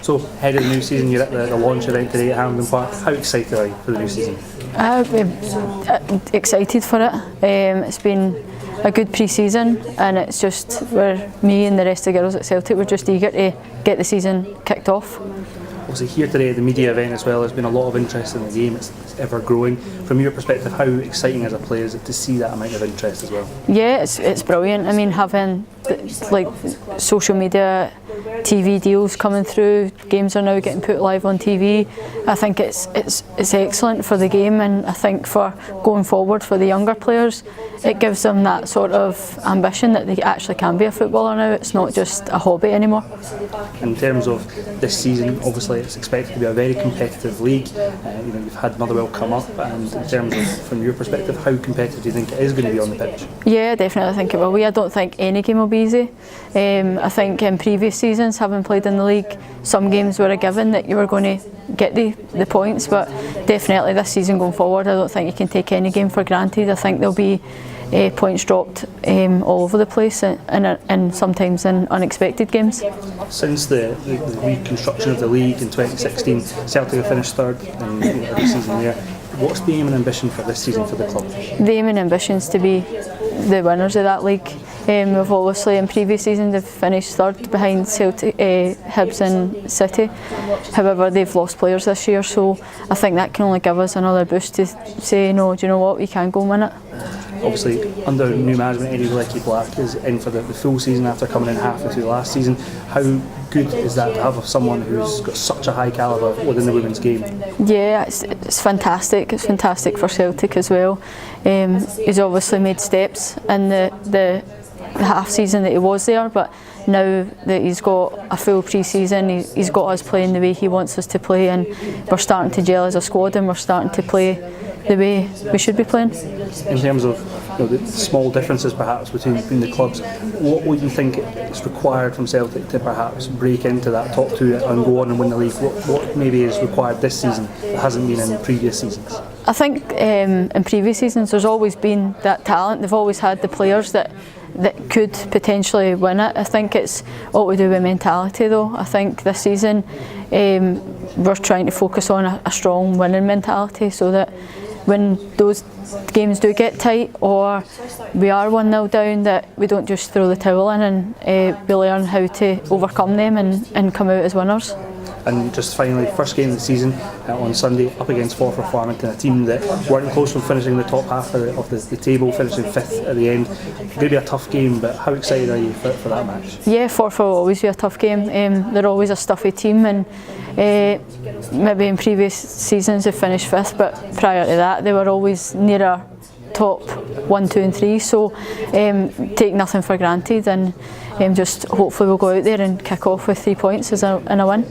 So, ahead of the new season, you're at the launch event today at Hampden Park. How excited are you for the new season? I'm excited for it. It's been a good pre-season, and it's just where me and the rest of the girls at Celtic were just eager to get the season kicked off. Obviously here today at the media event as well, there's been a lot of interest in the game. It's ever growing. From your perspective, how exciting as a player is it to see that amount of interest as well? Yeah, it's brilliant. I mean, having like social media, TV deals coming through, games are now getting put live on TV. I think it's excellent for the game, and I think for going forward for the younger players, it gives them that sort of ambition that they actually can be a footballer now. It's not just a hobby anymore. In terms of this season, obviously it's expected to be a very competitive league. You've had Motherwell come up, and in terms of, from your perspective, how competitive do you think it is going to be on the pitch? Yeah, definitely I think it will be. I don't think any game will be easy. I think in previous seasons, having played in the league, some games were a given that you were going to get the points, but definitely this season going forward, I don't think you can take any game for granted. I think there'll be points dropped all over the place, and sometimes in unexpected games. Since the reconstruction of the league in 2016, Celtic have finished third in every season there. What's the aim and ambition for this season for the club? The aim and ambition is to be the winners of that league. We've obviously in previous seasons they've finished third behind Celtic, Hibs and City. However, they've lost players this year, so I think that can only give us another boost to say, no, do you know what, we can go and win it. Obviously, under new management, Eddie Black is in for the full season after coming in halfway through last season. How good is that to have someone who's got such a high calibre within the women's game? Yeah, it's fantastic. It's fantastic for Celtic as well. He's obviously made steps in the half season that he was there, but now that he's got a full pre-season, he's got us playing the way he wants us to play, and we're starting to gel as a squad, and we're starting to play the way we should be playing. In terms of the small differences perhaps between the clubs, what would you think is required from Celtic to perhaps break into that top two and go on and win the league? What maybe is required this season that hasn't been in previous seasons? I think in previous seasons there's always been that talent. They've always had the players that could potentially win it. I think it's what we do with mentality though. I think this season we're trying to focus on a strong winning mentality, so that when those games do get tight or we are 1-0 down, that we don't just throw the towel in, and we learn how to overcome them and come out as winners. And just finally, first game of the season on Sunday up against Forfar Farmington, a team that weren't close from finishing the top half of the table, finishing fifth at the end. It's going to be a tough game, but how excited are you for that match? Yeah, Forfar will always be a tough game. They're always a stuffy team, and maybe in previous seasons they finished fifth, but prior to that they were always near a top 1, 2 and 3, so take nothing for granted, and just hopefully we'll go out there and kick off with 3 points and a win.